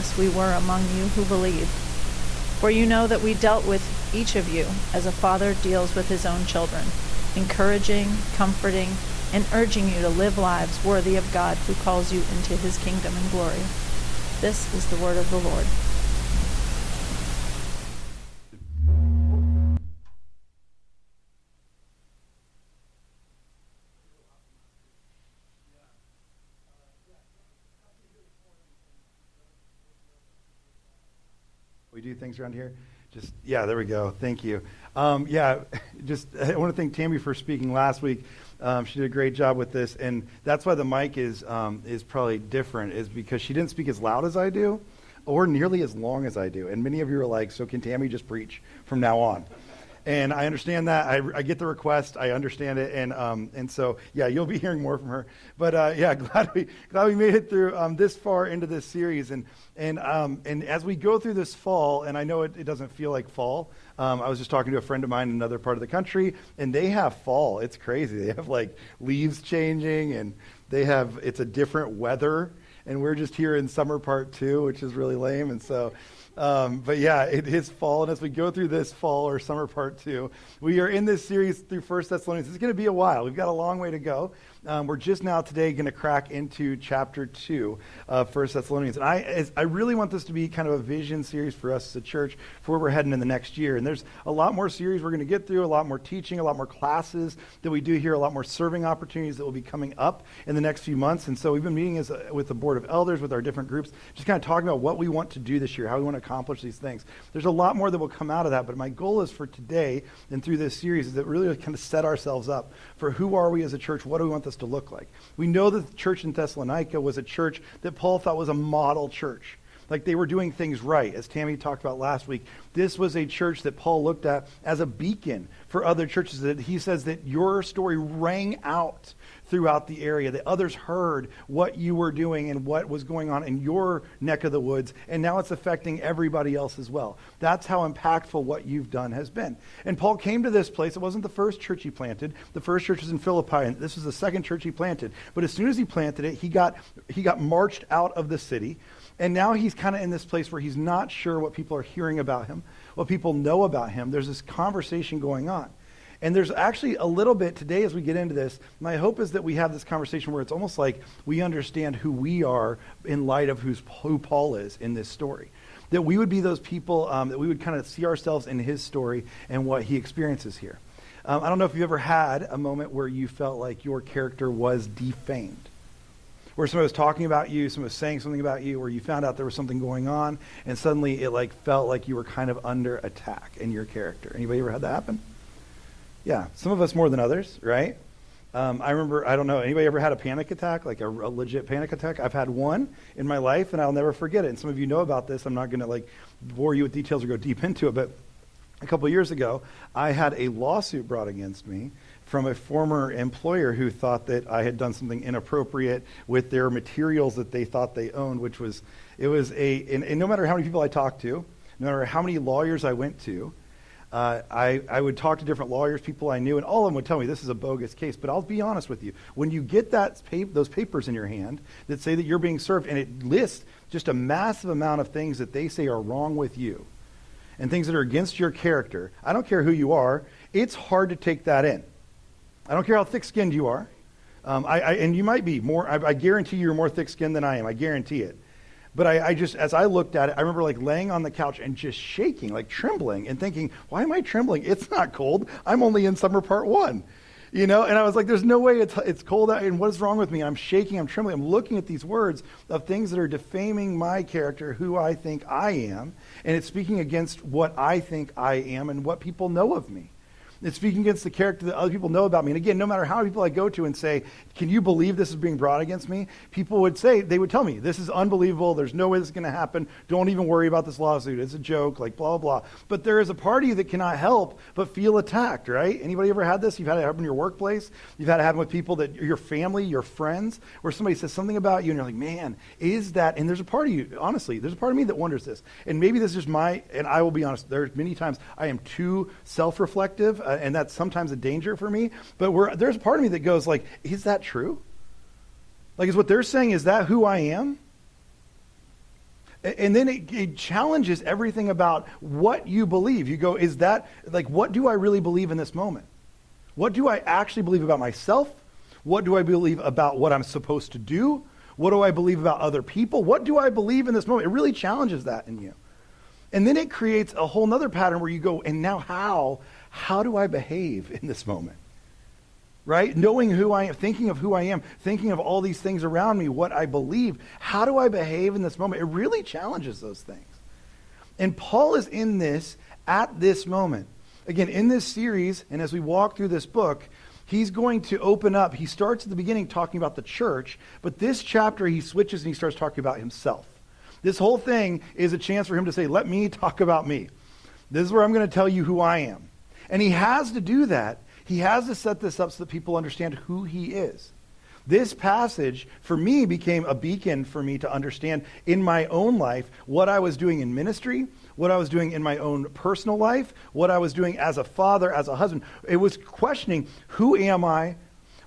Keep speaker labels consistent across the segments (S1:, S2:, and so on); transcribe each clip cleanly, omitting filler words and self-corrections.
S1: as we were among you who believed. For you know that we dealt with each of you as a father deals with his own children, encouraging, comforting, and urging you to live lives worthy of God who calls you into his kingdom and glory. This is the word of the Lord.
S2: We do things around here. There we go. Thank you. I want to thank Tammy for speaking last week. She did a great job with this, and that's why the mic is probably different, is because she didn't speak as loud as I do, or nearly as long as I do. And many of you are like, so can Tammy just preach from now on? And I understand that. I get the request. I understand it, and so you'll be hearing more from her. But glad we made it through this far into this series, and as we go through this fall, and I know it doesn't feel like fall. I was just talking to a friend of mine in another part of the country, and they have fall. It's crazy. They have like leaves changing, and it's a different weather, and we're just here in summer part 2, which is really lame, and so. It is fall, and as we go through this fall or summer part 2, we are in this series through 1 Thessalonians. It's going to be a while. We've got a long way to go. We're just now today going to crack into chapter 2 of 1 Thessalonians. And I really want this to be kind of a vision series for us as a church for where we're heading in the next year. And there's a lot more series we're going to get through, a lot more teaching, a lot more classes that we do here, a lot more serving opportunities that will be coming up in the next few months. And so we've been meeting with the board of elders, with our different groups, just kind of talking about what we want to do this year, how we want to accomplish these things. There's a lot more that will come out of that, but my goal is for today and through this series is that really kind of set ourselves up for who are we as a church, what do we want this to look like. We know that the church in Thessalonica was a church that Paul thought was a model church. Like they were doing things right. As Tammy talked about last week, this was a church that Paul looked at as a beacon for other churches. That he says that your story rang out throughout the area, that others heard what you were doing and what was going on in your neck of the woods, and now it's affecting everybody else as well. That's how impactful what you've done has been. And Paul came to this place. It wasn't the first church he planted. The first church was in Philippi, and this was the second church he planted. But as soon as he planted it, he got marched out of the city. And now he's kind of in this place where he's not sure what people are hearing about him, what people know about him. There's this conversation going on. And there's actually a little bit today as we get into this, my hope is that we have this conversation where it's almost like we understand who we are in light of who Paul is in this story. That we would be those people, that we would kind of see ourselves in his story and what he experiences here. I don't know if you've ever had a moment where you felt like your character was defamed. Where somebody was talking about you, somebody was saying something about you, or you found out there was something going on, and suddenly it felt like you were kind of under attack in your character. Anybody ever had that happen? Yeah, some of us more than others, right? I remember, I don't know, anybody ever had a panic attack, like a legit panic attack? I've had one in my life, and I'll never forget it. And some of you know about this. I'm not going to bore you with details or go deep into it, but a couple of years ago, I had a lawsuit brought against me from a former employer who thought that I had done something inappropriate with their materials that they thought they owned, and no matter how many people I talked to, no matter how many lawyers I went to, I would talk to different lawyers, people I knew, and all of them would tell me this is a bogus case. But I'll be honest with you. When you get those papers in your hand that say that you're being served, and it lists just a massive amount of things that they say are wrong with you and things that are against your character, I don't care who you are, it's hard to take that in. I don't care how thick-skinned you are. And you might be more, I guarantee you're more thick-skinned than I am. I guarantee it. But I just, as I looked at it, I remember laying on the couch and just shaking, trembling, and thinking, why am I trembling? It's not cold. I'm only in summer part 1. And I was like, there's no way it's cold out, and what is wrong with me? I'm shaking, I'm trembling. I'm looking at these words of things that are defaming my character, who I think I am, and it's speaking against what I think I am and what people know of me. It's speaking against the character that other people know about me. And again, no matter how many people I go to and say, can you believe this is being brought against me? People would they would tell me, this is unbelievable. There's no way this is going to happen. Don't even worry about this lawsuit. It's a joke, blah, blah, blah. But there is a part of you that cannot help but feel attacked, right? Anybody ever had this? You've had it happen in your workplace. You've had it happen with people that your family, your friends, where somebody says something about you and you're like, man, is that? And there's a part of you, honestly, there's a part of me that wonders this. And maybe this is just and I will be honest, there's many times I am too self-reflective. And that's sometimes a danger for me. But there's a part of me that goes is that true? Is what they're saying, is that who I am? And then it challenges everything about what you believe. You go, is that, like, what do I really believe in this moment? What do I actually believe about myself? What do I believe about what I'm supposed to do? What do I believe about other people? What do I believe in this moment? It really challenges that in you. And then it creates a whole nother pattern where you go, and now how do I behave in this moment? Right? Knowing who I am, thinking of who I am, thinking of all these things around me, what I believe. How do I behave in this moment? It really challenges those things. And Paul is in this at this moment. Again, in this series, and as we walk through this book, he's going to open up. He starts at the beginning talking about the church, but this chapter he switches and he starts talking about himself. This whole thing is a chance for him to say, let me talk about me. This is where I'm going to tell you who I am. And he has to do that. He has to set this up so that people understand who he is. This passage, for me, became a beacon for me to understand in my own life what I was doing in ministry, what I was doing in my own personal life, what I was doing as a father, as a husband. It was questioning, who am I,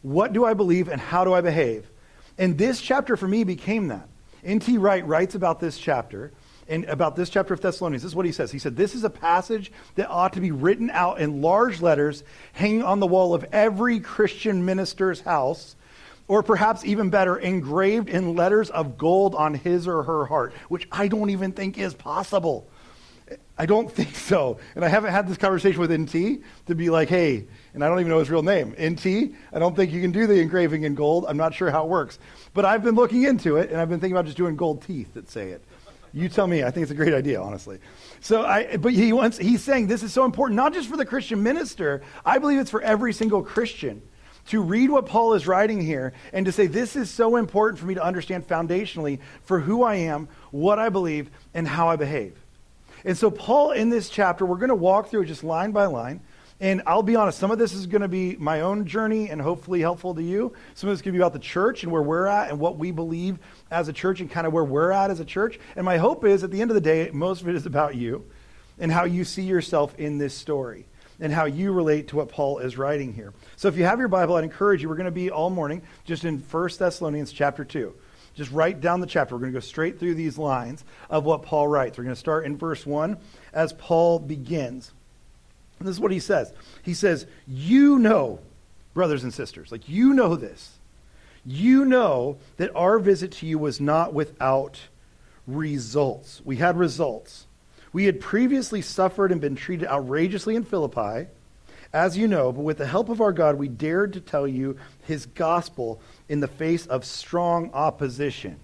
S2: what do I believe, and how do I behave? And this chapter for me became that. N.T. Wright writes about this chapter, and about this chapter of Thessalonians. This is what he says. He said, this is a passage that ought to be written out in large letters, hanging on the wall of every Christian minister's house, or perhaps even better, engraved in letters of gold on his or her heart, which I don't even think is possible. I don't think so. And I haven't had this conversation with NT to be like, hey, and I don't even know his real name. NT, I don't think you can do the engraving in gold. I'm not sure how it works. But I've been looking into it, and I've been thinking about just doing gold teeth that say it. You tell me. I think it's a great idea, honestly. But he's saying this is so important, not just for the Christian minister. I believe it's for every single Christian to read what Paul is writing here and to say, this is so important for me to understand foundationally for who I am, what I believe, and how I behave. And so Paul, in this chapter, we're going to walk through it just line by line. And I'll be honest, some of this is going to be my own journey and hopefully helpful to you. Some of it's going to be about the church and where we're at and what we believe as a church and kind of where we're at as a church. And my hope is, at the end of the day, most of it is about you and how you see yourself in this story and how you relate to what Paul is writing here. So if you have your Bible, I'd encourage you, we're going to be all morning just in 1 Thessalonians chapter 2. Just write down the chapter. We're going to go straight through these lines of what Paul writes. We're going to start in verse 1 as Paul begins. And this is what he says. He says, you know, brothers and sisters, like you know this. You know that our visit to you was not without results. We had results. We had previously suffered and been treated outrageously in Philippi, as you know, but with the help of our God, we dared to tell you his gospel in the face of strong opposition.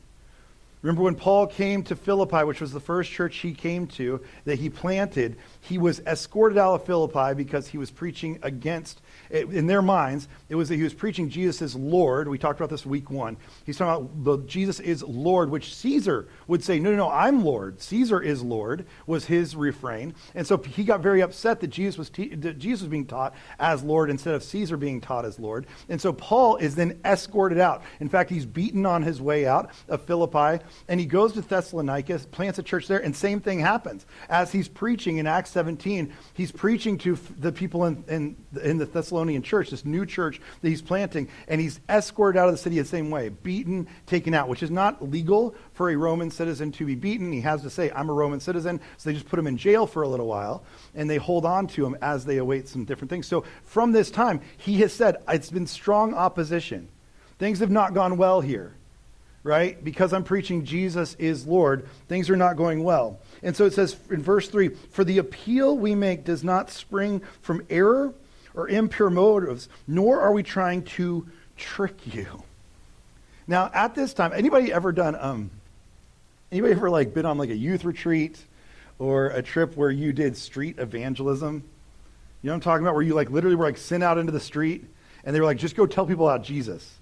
S2: Remember when Paul came to Philippi, which was the first church he came to, that he planted, he was escorted out of Philippi because he was preaching against, in their minds, it was that he was preaching Jesus as Lord. We talked about this week 1. He's talking about Jesus is Lord, which Caesar would say, no, I'm Lord. Caesar is Lord, was his refrain. And so he got very upset that Jesus was being taught as Lord instead of Caesar being taught as Lord. And so Paul is then escorted out. In fact, he's beaten on his way out of Philippi, and he goes to Thessalonica, plants a church there, and same thing happens. As he's preaching in Acts 17, he's preaching to the people in the Thessalonian church, this new church that he's planting, and he's escorted out of the city the same way, beaten, taken out, which is not legal for a Roman citizen to be beaten. He has to say, I'm a Roman citizen, so they just put him in jail for a little while, and they hold on to him as they await some different things. So from this time, he has said, it's been strong opposition. Things have not gone well here. Right? Because I'm preaching Jesus is Lord, things are not going well. And so it says in verse 3, for the appeal we make does not spring from error or impure motives, nor are we trying to trick you. Now, at this time, anybody ever like been on like a youth retreat or a trip where you did street evangelism? You know what I'm talking about? Where you like literally were like sent out into the street and they were like, just go tell people about Jesus.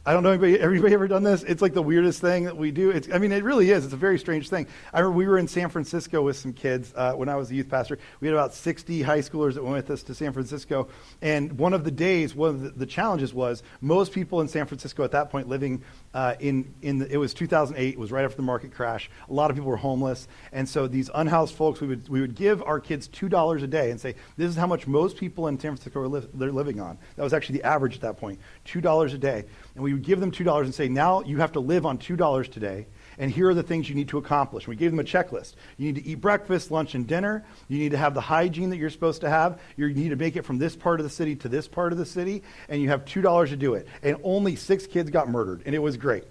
S2: I don't know, everybody ever done this? It's like the weirdest thing that we do. It really is. It's a very strange thing. I remember we were in San Francisco with some kids when I was a youth pastor. We had about 60 high schoolers that went with us to San Francisco. And one of the challenges was most people in San Francisco at that point living it was 2008. It was right after the market crash. A lot of people were homeless. And so these unhoused folks, we would give our kids $2 a day and say, this is how much most people in San Francisco they're living on. That was actually the average at that point, $2 a day. And we would give them $2 and say, now you have to live on $2 today, And here are the things you need to accomplish. We gave them a checklist. You need to eat breakfast, lunch, and dinner. You need to have the hygiene that you're supposed to have. You need to make it from this part of the city to this part of the city. And you have $2 to do it. And only 6 kids got murdered. And it was great.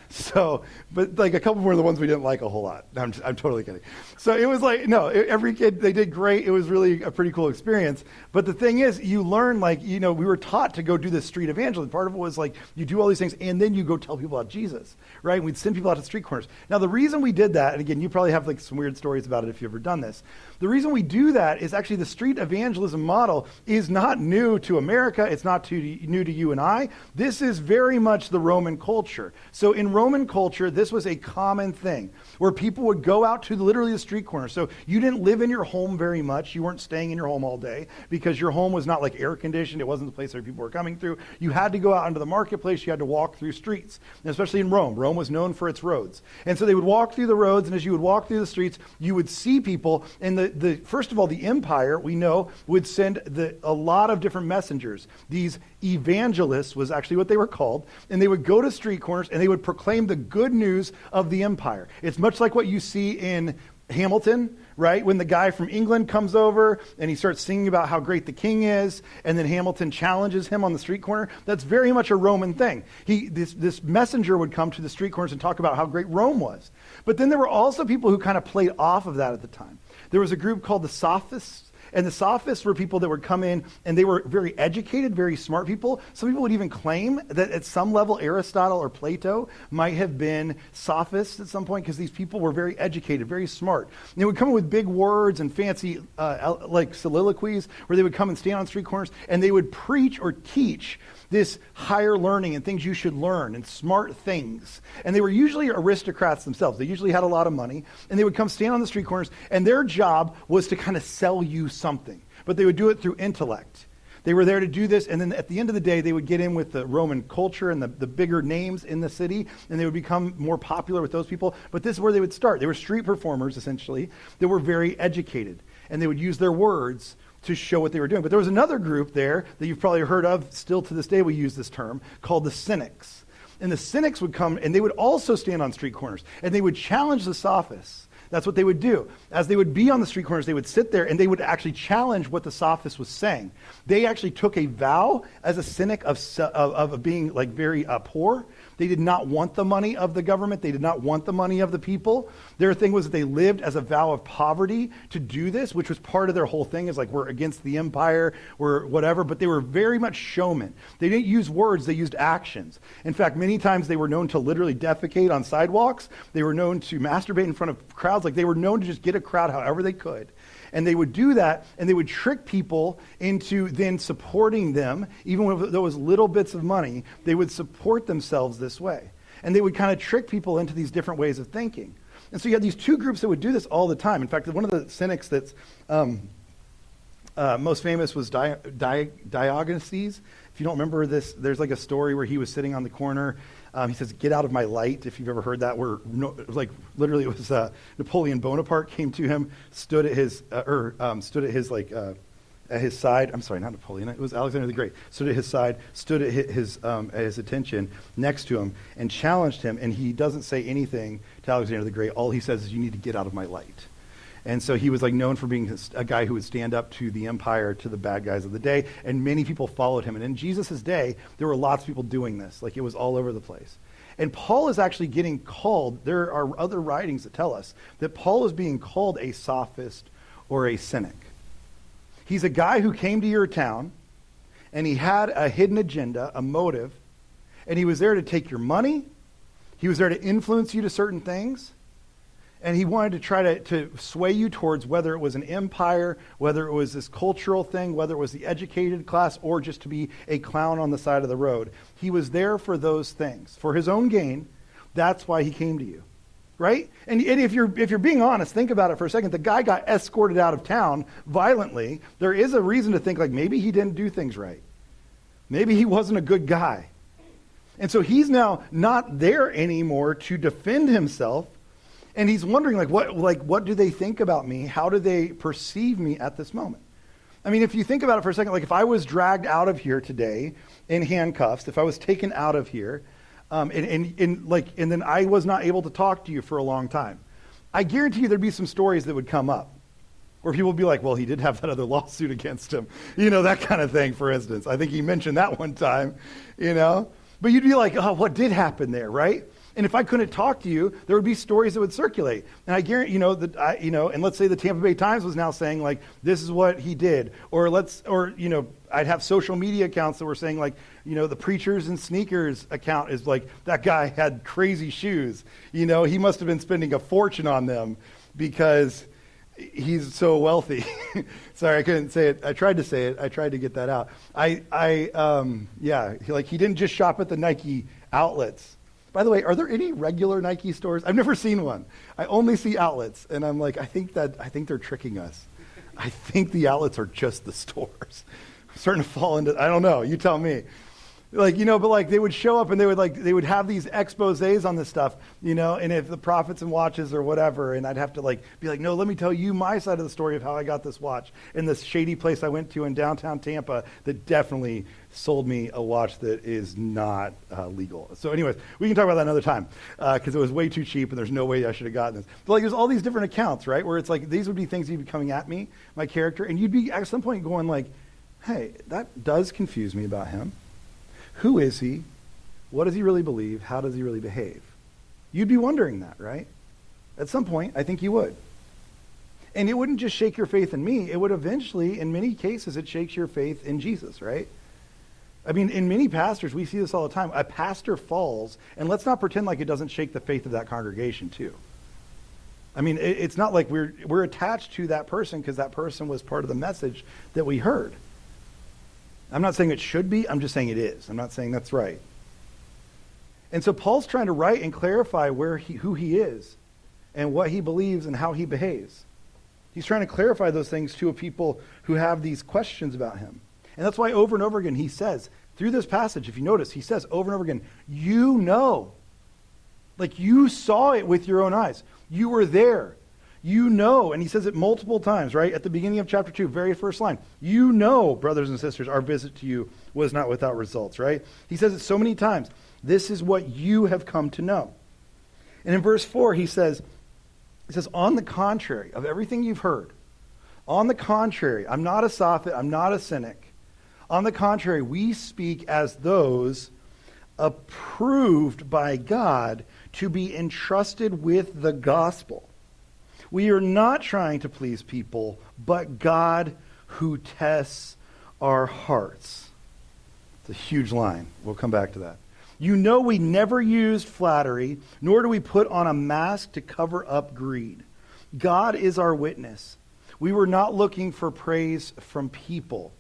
S2: So, but like a couple were the ones we didn't like a whole lot. I'm totally kidding. So it was like, no, every kid, they did great. It was really a pretty cool experience. But the thing is, you learn, like, we were taught to go do this street evangelism. Part of it was like, you do all these things and then you go tell people about Jesus, right? And we'd send people out to street corners. Now, the reason we did that, and again, you probably have like some weird stories about it if you've ever done this. The reason we do that is actually the street evangelism model is not new to America. It's not new to you and I. This is very much the Roman culture. So in Roman culture, this was a common thing where people would go out to literally the street corner. So you didn't live in your home very much. You weren't staying in your home all day because your home was not like air conditioned. It wasn't the place where people were coming through. You had to go out into the marketplace. You had to walk through streets, and especially in Rome. Rome was known for its roads. And so they would walk through the roads, and as you would walk through the streets, you would see people. And first of all, the empire, we know, would send a lot of different messengers. These evangelists was actually what they were called, and they would go to street corners and they would proclaim the good news of the empire. It's much like what you see in Hamilton, right? When the guy from England comes over and he starts singing about how great the king is, and then Hamilton challenges him on the street corner. That's very much a Roman thing. This messenger would come to the street corners and talk about how great Rome was. But then there were also people who kind of played off of that at the time. There was a group called the Sophists. And the Sophists were people that would come in, and they were very educated, very smart people. Some people would even claim that at some level Aristotle or Plato might have been Sophists at some point, because these people were very educated, very smart. And they would come in with big words and fancy like soliloquies, where they would come and stand on street corners, and they would preach or teach this higher learning and things you should learn and smart things. And they were usually aristocrats themselves. They usually had a lot of money, and they would come stand on the street corners, and their job was to kind of sell you something. But they would do it through intellect. They were there to do this, and then at the end of the day, they would get in with the Roman culture and the bigger names in the city, and they would become more popular with those people. But this is where they would start. They were street performers, essentially, that were very educated, and they would use their words to show what they were doing. But there was another group there that you've probably heard of, still to this day we use this term, called the Cynics. And the Cynics would come, and they would also stand on street corners, and they would challenge the Sophists. That's what they would do. As they would be on the street corners, they would sit there, and they would actually challenge what the Sophist was saying. They actually took a vow as a cynic of being like very poor. They did not want the money of the government. They did not want the money of the people. Their thing was that they lived as a vow of poverty to do this, which was part of their whole thing, is like, we're against the empire, we're whatever, but they were very much showmen. They didn't use words, they used actions. In fact, many times they were known to literally defecate on sidewalks. They were known to masturbate in front of crowds. Like, they were known to just get a crowd however they could. And they would do that, and they would trick people into then supporting them. Even with those little bits of money, they would support themselves this way. And they would kind of trick people into these different ways of thinking. And so you had these two groups that would do this all the time. In fact, one of the cynics that's most famous was Diogenes. If you don't remember this, there's like a story where he was sitting on the corner. He says, "Get out of my light," if you've ever heard that, where literally it was Napoleon Bonaparte came to him, stood at his side. I'm sorry, not Napoleon. It was Alexander the Great. Stood at his side, stood at his attention next to him, and challenged him. And he doesn't say anything to Alexander the Great. All he says is, "You need to get out of my light." And so he was like known for being a guy who would stand up to the empire, to the bad guys of the day, and many people followed him. And in Jesus' day, there were lots of people doing this. Like, it was all over the place. And Paul is actually getting called, there are other writings that tell us that Paul is being called a sophist or a cynic. He's a guy who came to your town, and he had a hidden agenda, a motive, and he was there to take your money. He was there to influence you to certain things. And he wanted to try to sway you towards whether it was an empire, whether it was this cultural thing, whether it was the educated class, or just to be a clown on the side of the road. He was there for those things. For his own gain, that's why he came to you. Right? And if you're being honest, think about it for a second. The guy got escorted out of town violently. There is a reason to think like maybe he didn't do things right. Maybe he wasn't a good guy. And so he's now not there anymore to defend himself. And he's wondering, what do they think about me? How do they perceive me at this moment? I mean, if you think about it for a second, like if I was dragged out of here today in handcuffs, if I was taken out of here, And then I was not able to talk to you for a long time. I guarantee you there'd be some stories that would come up where people would be like, well, he did have that other lawsuit against him. That kind of thing, for instance. I think he mentioned that one time, But you'd be like, oh, what did happen there, right? And if I couldn't talk to you, there would be stories that would circulate. And I guarantee, and let's say the Tampa Bay Times was now saying, like, this is what he did. I'd have social media accounts that were saying, like, the Preachers and Sneakers account is like, that guy had crazy shoes. He must have been spending a fortune on them because he's so wealthy. Sorry, I couldn't say it. I tried to say it. I tried to get that out. He didn't just shop at the Nike outlets. By the way, are there any regular Nike stores? I've never seen one. I only see outlets, and I'm like, I think they're tricking us. I think the outlets are just the stores. I'm starting to fall into, I don't know, you tell me. But they would show up and they would have these exposés on this stuff, and if the profits and watches or whatever, and I'd have to be like, no, let me tell you my side of the story of how I got this watch in this shady place I went to in downtown Tampa that definitely sold me a watch that is not legal. So anyways, we can talk about that another time because it was way too cheap and there's no way I should have gotten this. But there's all these different accounts, right, where it's like these would be things you'd be coming at me, my character, and you'd be at some point going like, hey, that does confuse me about him. Who is he? What does he really believe? How does he really behave? You'd be wondering that, right? At some point, I think you would. And it wouldn't just shake your faith in me. It would eventually, in many cases, it shakes your faith in Jesus, right? I mean, in many pastors, we see this all the time. A pastor falls, and let's not pretend like it doesn't shake the faith of that congregation too. I mean, it's not like we're attached to that person because that person was part of the message that we heard. I'm not saying it should be, I'm just saying it is. I'm not saying that's right. And so Paul's trying to write and clarify who he is and what he believes and how he behaves. He's trying to clarify those things to a people who have these questions about him. And that's why over and over again he says, through this passage, if you notice, he says over and over again, like you saw it with your own eyes. You were there. And he says it multiple times, right? At the beginning of chapter 2, very first line. Brothers and sisters, our visit to you was not without results, right? He says it so many times. This is what you have come to know. And in verse 4, he says, on the contrary of everything you've heard, on the contrary, I'm not a sophist, I'm not a cynic. On the contrary, we speak as those approved by God to be entrusted with the gospel. We are not trying to please people, but God who tests our hearts. It's a huge line. We'll come back to that. We never used flattery, nor do we put on a mask to cover up greed. God is our witness. We were not looking for praise from people,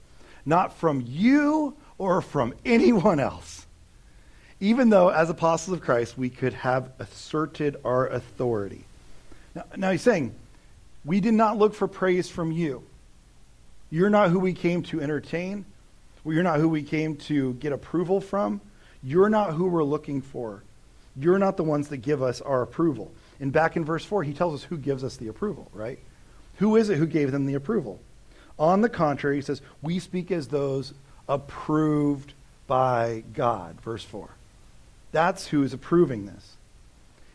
S2: not from you or from anyone else. Even though, as apostles of Christ, we could have asserted our authority. Now he's saying, we did not look for praise from you. You're not who we came to entertain. You're not who we came to get approval from. You're not who we're looking for. You're not the ones that give us our approval. And back in verse 4, he tells us who gives us the approval, right? Who is it who gave them the approval? On the contrary, he says, we speak as those approved by God. Verse 4. That's who is approving this.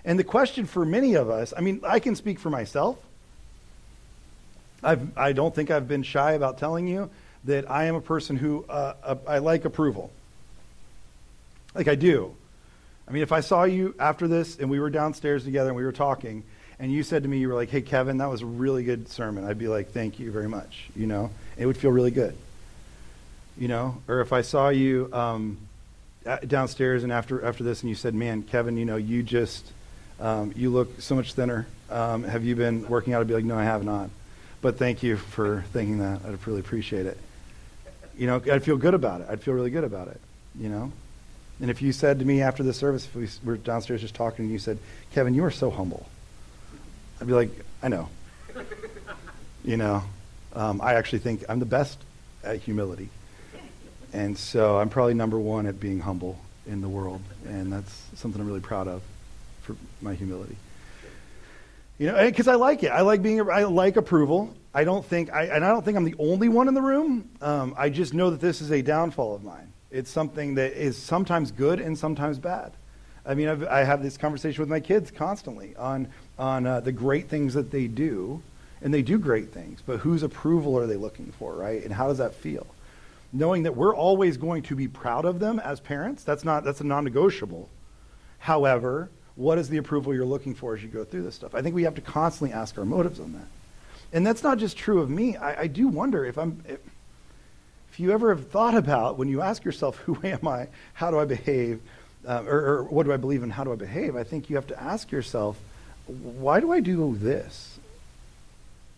S2: And the question for many of us, I mean, I can speak for myself. I don't think I've been shy about telling you that I am a person who, I like approval. Like I do. I mean, if I saw you after this and we were downstairs together and we were talking and you said to me, you were like, hey, Kevin, that was a really good sermon. I'd be like, thank you very much. It would feel really good. Or if I saw you downstairs and after this and you said, man, Kevin, you just... you look so much thinner. Have you been working out? I'd be like, no, I have not. But thank you for thinking that. I'd really appreciate it. I'd feel good about it. I'd feel really good about it, And if you said to me after the service, if we were downstairs just talking, and you said, Kevin, you are so humble. I'd be like, I know. I actually think I'm the best at humility. And so I'm probably number one at being humble in the world. And that's something I'm really proud of. For my humility, because I like it. I like approval. I don't think I'm the only one in the room. I just know that this is a downfall of mine. It's something that is sometimes good and sometimes bad. I mean, I have this conversation with my kids constantly on the great things that they do, and they do great things, but whose approval are they looking for, right? And how does that feel? Knowing that we're always going to be proud of them as parents, that's a non-negotiable. However, what is the approval you're looking for as you go through this stuff? I think we have to constantly ask our motives on that. And that's not just true of me. I do wonder if you ever have thought about, when you ask yourself, who am I, how do I behave, or what do I believe in, how do I behave, I think you have to ask yourself, why do I do this?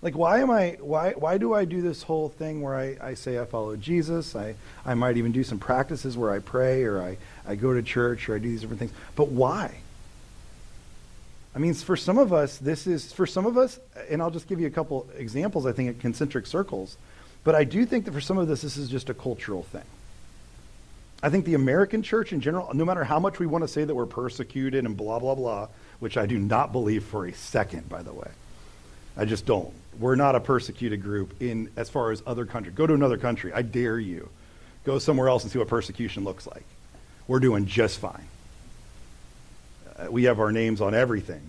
S2: Like, why do I do this whole thing where I say I follow Jesus? I might even do some practices where I pray, or I go to church, or I do these different things. But why? I mean, for some of us, and I'll just give you a couple examples, I think, in concentric circles, but I do think that for some of this is just a cultural thing. I think the American church in general, no matter how much we want to say that we're persecuted and blah, blah, blah, which I do not believe for a second, by the way. I just don't. We're not a persecuted group as far as other countries. Go to another country. I dare you. Go somewhere else and see what persecution looks like. We're doing just fine. We have our names on everything.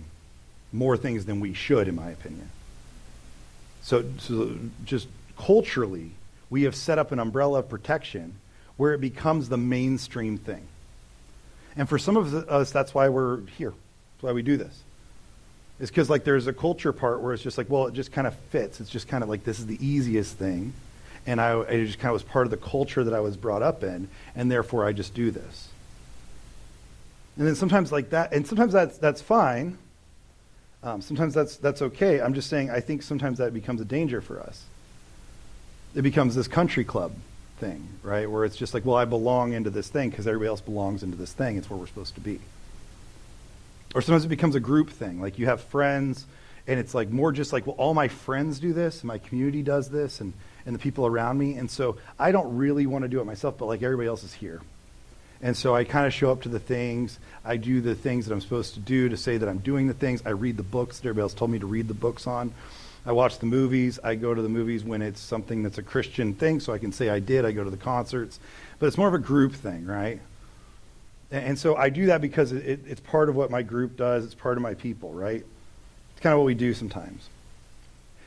S2: More things than we should, in my opinion. So just culturally, we have set up an umbrella of protection where it becomes the mainstream thing. And for some of us, that's why we're here. That's why we do this. It's because there's a culture part where it's just it just kind of fits. It's just kind of this is the easiest thing. And it just kind of was part of the culture that I was brought up in, and therefore I just do this. And then sometimes that, and sometimes that's fine. Sometimes that's okay. I'm just saying I think sometimes that becomes a danger for us. It becomes this country club thing, right? Where it's just I belong into this thing because everybody else belongs into this thing. It's where we're supposed to be. Or sometimes it becomes a group thing. You have friends, and it's more just all my friends do this, and my community does this, and the people around me. And so I don't really want to do it myself, but everybody else is here. And so I kind of show up to the things. I do the things that I'm supposed to do to say that I'm doing the things. I read the books that everybody else told me to read the books on. I watch the movies. I go to the movies when it's something that's a Christian thing, so I can say I did. I go to the concerts. But it's more of a group thing, right? And so I do that because it's part of what my group does. It's part of my people, right? It's kind of what we do sometimes.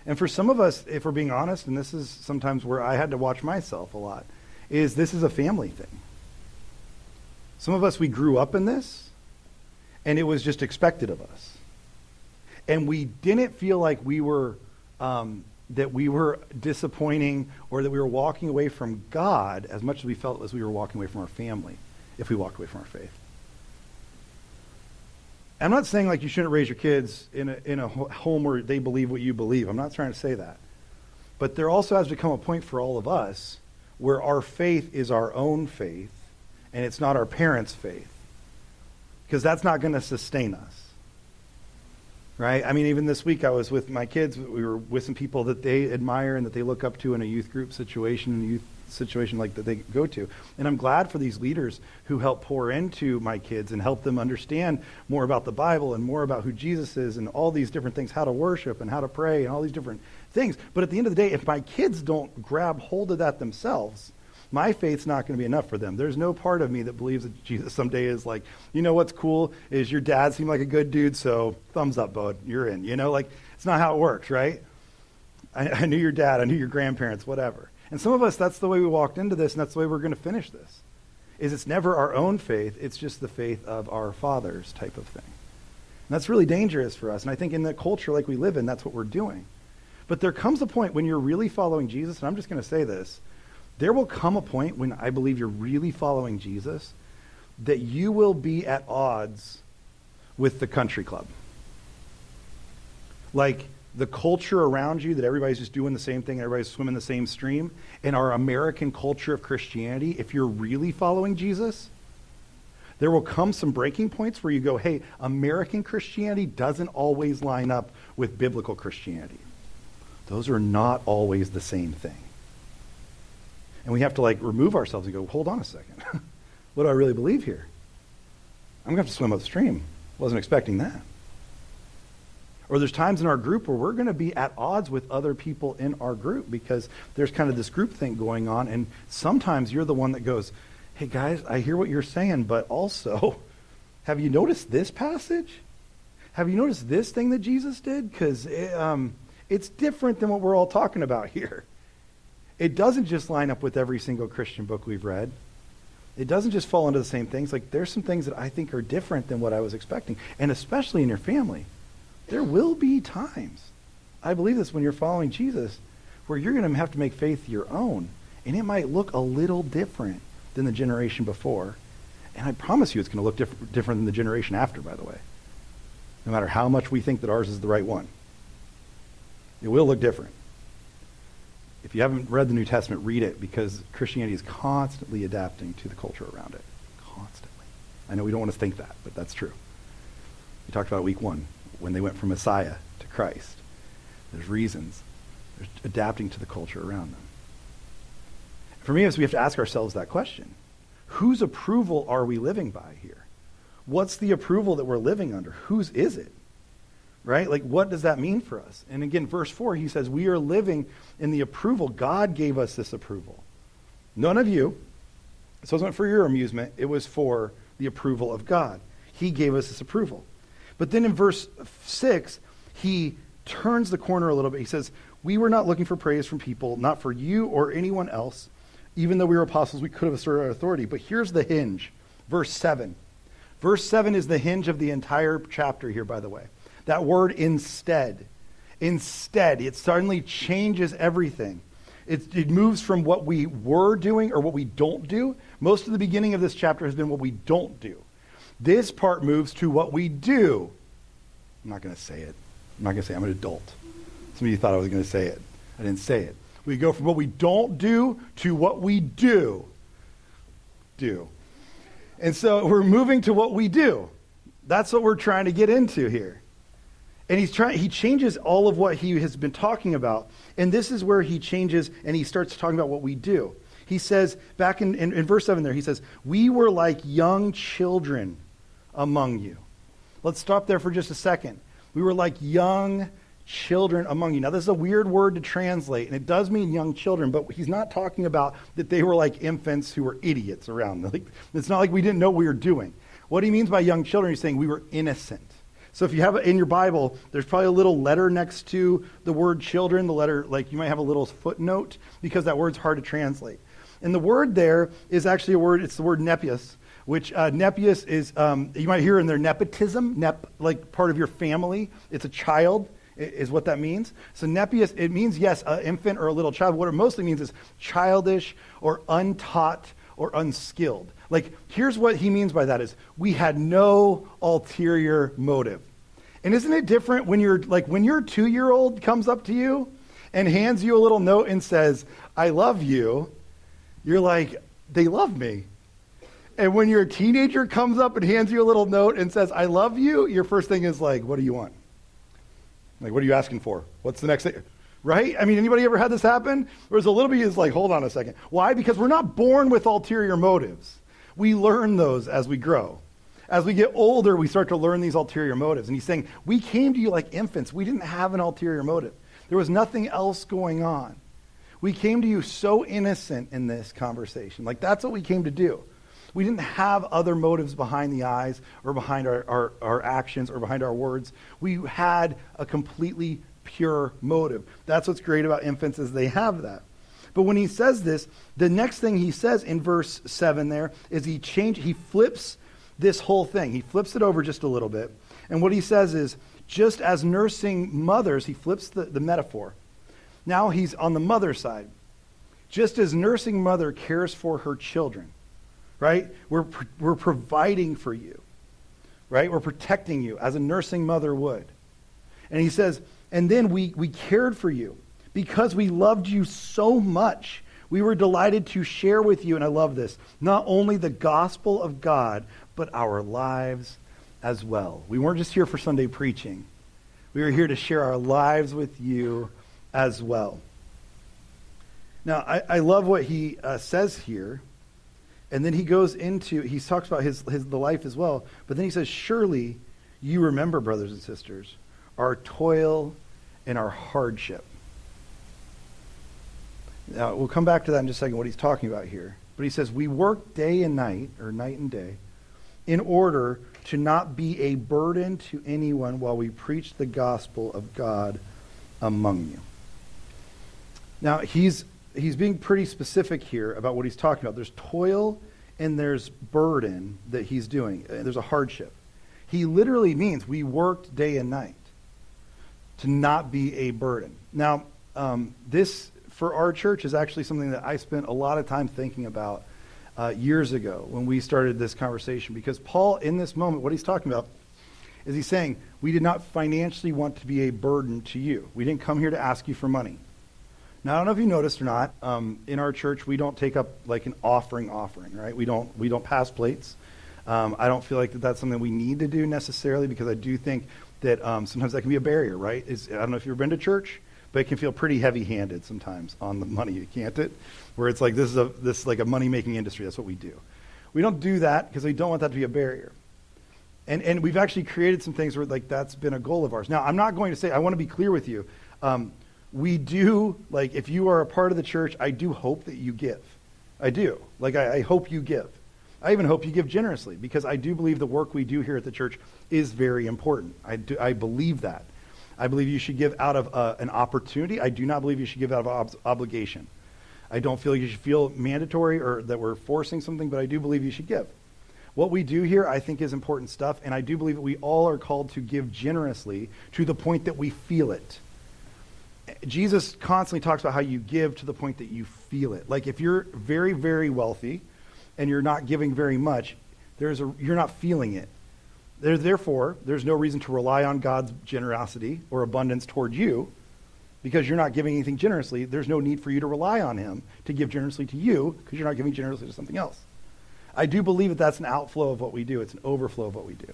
S2: And for some of us, if we're being honest, and this is sometimes where I had to watch myself a lot, is this is a family thing. Some of us, we grew up in this, and it was just expected of us. And we didn't feel like we were, that we were disappointing or that we were walking away from God as much as we felt as we were walking away from our family if we walked away from our faith. I'm not saying you shouldn't raise your kids in a home where they believe what you believe. I'm not trying to say that. But there also has become a point for all of us where our faith is our own faith, and it's not our parents' faith, because that's not going to sustain us, right? I mean, even this week I was with my kids. We were with some people that they admire and that they look up to in a youth group situation, in a youth situation that they go to. And I'm glad for these leaders who help pour into my kids and help them understand more about the Bible and more about who Jesus is and all these different things, how to worship and how to pray and all these different things. But at the end of the day, if my kids don't grab hold of that themselves, my faith's not going to be enough for them. There's no part of me that believes that Jesus someday is what's cool is your dad seemed like a good dude, so thumbs up, bud, you're in. It's not how it works, right? I knew your dad, I knew your grandparents, whatever. And some of us, that's the way we walked into this, and that's the way we're going to finish this. It's never our own faith, it's just the faith of our fathers type of thing. And that's really dangerous for us. And I think in the culture we live in, that's what we're doing. But there comes a point when you're really following Jesus, and I'm just going to say this, there will come a point when I believe you're really following Jesus that you will be at odds with the country club. The culture around you, that everybody's just doing the same thing, everybody's swimming the same stream, and our American culture of Christianity, if you're really following Jesus, there will come some breaking points where you go, hey, American Christianity doesn't always line up with biblical Christianity. Those are not always the same thing. And we have to remove ourselves and go, hold on a second. What do I really believe here? I'm going to have to swim upstream. Wasn't expecting that. Or there's times in our group where we're going to be at odds with other people in our group because there's kind of this group thing going on. And sometimes you're the one that goes, hey guys, I hear what you're saying, but also have you noticed this passage? Have you noticed this thing that Jesus did? Because it's different than what we're all talking about here. It doesn't just line up with every single Christian book we've read. It doesn't just fall into the same things. Like, there's some things that I think are different than what I was expecting. And especially in your family. There will be times, I believe this, when you're following Jesus, where you're going to have to make faith your own. And it might look a little different than the generation before. And I promise you it's going to look different than the generation after, by the way. No matter how much we think that ours is the right one. It will look different. If you haven't read the New Testament, read it, because Christianity is constantly adapting to the culture around it. Constantly. I know we don't want to think that, but that's true. We talked about it week 1, when they went from Messiah to Christ. There's reasons. There's adapting to the culture around them. For me, we have to ask ourselves that question. Whose approval are we living by here? What's the approval that we're living under? Whose is it? Right? Like, what does that mean for us? And again, verse 4, he says, we are living in the approval. God gave us this approval. None of you. This wasn't for your amusement. It was for the approval of God. He gave us this approval. But then in verse 6, he turns the corner a little bit. He says, we were not looking for praise from people, not for you or anyone else. Even though we were apostles, we could have asserted our authority. But here's the hinge. Verse 7. Verse 7 is the hinge of the entire chapter here, by the way. That word instead. Instead, it suddenly changes everything. It moves from what we were doing or what we don't do. Most of the beginning of this chapter has been what we don't do. This part moves to what we do. I'm not going to say it. I'm not going to say it. I'm an adult. Some of you thought I was going to say it. I didn't say it. We go from what we don't do to what we do. And so we're moving to what we do. That's what we're trying to get into here. And he changes all of what he has been talking about. And this is where he changes and he starts talking about what we do. He says, back in verse 7 there, he says, we were like young children among you. Let's stop there for just a second. We were like young children among you. Now, this is a weird word to translate, and it does mean young children, but he's not talking about that they were like infants who were idiots around them. It's not like we didn't know what we were doing. What he means by young children, he's saying we were innocent. So if you have it in your Bible, there's probably a little letter next to the word children. The letter, like, you might have a little footnote because that word's hard to translate. And the word there is actually a word, it's the word nepios, which nepios is, you might hear in there nepotism, like part of your family. It's a child is what that means. So nepios, it means, yes, an infant or a little child. What it mostly means is childish or untaught or unskilled. Like, here's what he means by that is we had no ulterior motive. And isn't it different when your 2-year-old comes up to you and hands you a little note and says, I love you, you're like, they love me. And when your teenager comes up and hands you a little note and says, I love you, your first thing is like, what do you want? Like, what are you asking for? What's the next thing? Right? I mean, anybody ever had this happen? Whereas a little bit is like, hold on a second. Why? Because we're not born with ulterior motives. We learn those as we grow. As we get older, we start to learn these ulterior motives. And he's saying, we came to you like infants. We didn't have an ulterior motive. There was nothing else going on. We came to you so innocent in this conversation. Like, that's what we came to do. We didn't have other motives behind the eyes or behind our actions or behind our words. We had a completely pure motive. That's what's great about infants is they have that. But when he says this, the next thing he says in verse 7 there is he flips this whole thing. He flips it over just a little bit. And what he says is, just as nursing mothers, he flips the metaphor. Now he's on the mother side. Just as nursing mother cares for her children, right? We're providing for you, right? We're protecting you as a nursing mother would. And he says, and then we cared for you because we loved you so much. We were delighted to share with you, and I love this, not only the gospel of God, but our lives as well. We weren't just here for Sunday preaching. We were here to share our lives with you as well. Now, I love what he says here. And then he goes into, he talks about the life as well. But then he says, surely you remember, brothers and sisters, our toil and our hardship. Now, we'll come back to that in just a second, what he's talking about here. But he says, we work day and night, or night and day, in order to not be a burden to anyone while we preach the gospel of God among you. Now, he's being pretty specific here about what he's talking about. There's toil and there's burden that he's doing. There's a hardship. He literally means we worked day and night to not be a burden. Now, this, for our church, is actually something that I spent a lot of time thinking about years ago when we started this conversation, because Paul, in this moment, what he's talking about is he's saying, we did not financially want to be a burden to you. We didn't come here to ask you for money. Now, I don't know if you noticed or not, in our church, we don't take up like an offering, right? We don't pass plates. I don't feel like that's something we need to do necessarily, because I do think that sometimes that can be a barrier, right? I don't know if you've ever been to church, but it can feel pretty heavy-handed sometimes on the money, can't it? Where it's like, this is like a money-making industry. That's what we do. We don't do that because we don't want that to be a barrier. And we've actually created some things where like that's been a goal of ours. Now, I'm not going to say, I want to be clear with you. We do, like, if you are a part of the church, I do hope that you give. I do. Like, I hope you give. I even hope you give generously, because I do believe the work we do here at the church is very important. I believe that. I believe you should give out of an opportunity. I do not believe you should give out of obligation. I don't feel you should feel mandatory or that we're forcing something, but I do believe you should give. What we do here, I think, is important stuff, and I do believe that we all are called to give generously to the point that we feel it. Jesus constantly talks about how you give to the point that you feel it. Like, if you're very, very wealthy and you're not giving very much, you're not feeling it. Therefore, there's no reason to rely on God's generosity or abundance toward you, because you're not giving anything generously. There's no need for you to rely on him to give generously to you, because you're not giving generously to something else. I do believe that that's an outflow of what we do. It's an overflow of what we do.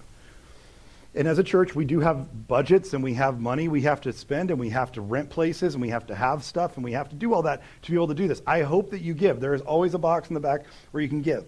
S2: And as a church, we do have budgets and we have money we have to spend, and we have to rent places and we have to have stuff and we have to do all that to be able to do this. I hope that you give. There is always a box in the back where you can give.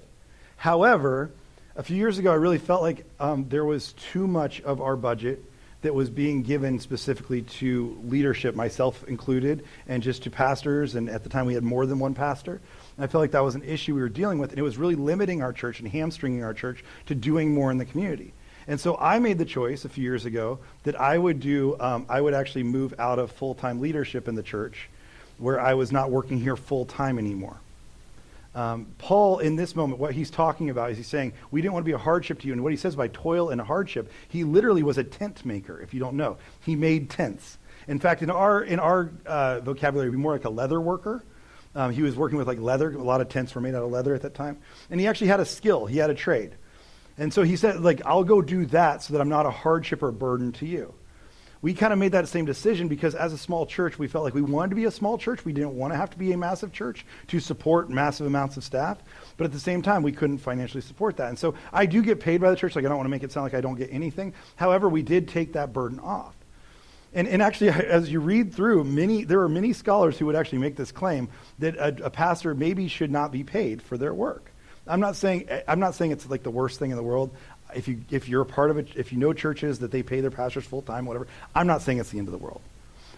S2: However, a few years ago, I really felt like there was too much of our budget that was being given specifically to leadership, myself included, and just to pastors. And at the time, we had more than one pastor. And I felt like that was an issue we were dealing with, and it was really limiting our church and hamstringing our church to doing more in the community. And so I made the choice a few years ago that I would actually move out of full-time leadership in the church, where I was not working here full-time anymore. Paul, in this moment, what he's talking about is he's saying, we didn't want to be a hardship to you. And what he says by toil and hardship, he literally was a tent maker, if you don't know. He made tents. In fact, in our vocabulary, it'd be more like a leather worker. He was working with like leather. A lot of tents were made out of leather at that time. And he actually had a skill. He had a trade. And so he said, like, I'll go do that so that I'm not a hardship or a burden to you. We kind of made that same decision because as a small church, we felt like we wanted to be a small church. We didn't want to have to be a massive church to support massive amounts of staff. But at the same time, we couldn't financially support that. And so I do get paid by the church. Like, I don't want to make it sound like I don't get anything. However, we did take that burden off. And actually, as you read through, there are many scholars who would actually make this claim that a pastor maybe should not be paid for their work. I'm not saying it's like the worst thing in the world. If you're a part of it, if you know churches that they pay their pastors full time, whatever, I'm not saying it's the end of the world.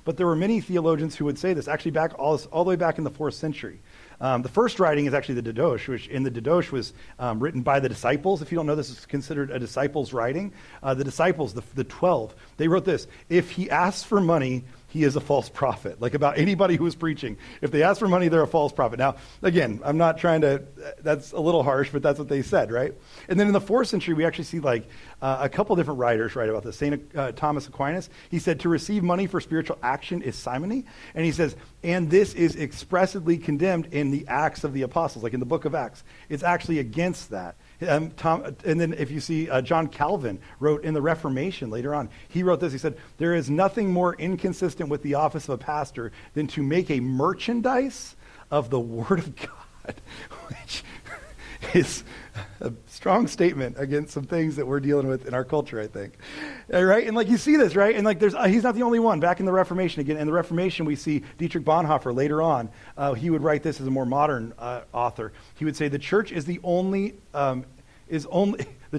S2: But there were many theologians who would say this, actually back all the way back in the 4th century. The first writing is actually the Didoche, which in the Didoche was written by the disciples. If you don't know, this is considered a disciples' writing. The disciples, the 12, they wrote this: if he asks for money, he is a false prophet. Like, about anybody who is preaching. If they ask for money, they're a false prophet. Now, again, I'm not trying to, that's a little harsh, but that's what they said, right? And then in the 4th century, we actually see like a couple different writers write about this. St. Thomas Aquinas, he said, to receive money for spiritual action is simony. And he says, and this is expressly condemned in the Acts of the Apostles, like in the book of Acts. It's actually against that. And then if you see John Calvin wrote in the Reformation later on, he wrote this. He said, there is nothing more inconsistent with the office of a pastor than to make a merchandise of the Word of God, which is a strong statement against some things that we're dealing with in our culture, I think. Right? And like, you see this, right? And like, he's not the only one. Back in the Reformation, again, in the Reformation, we see Dietrich Bonhoeffer later on. He would write this as a more modern author. He would say, the church is only the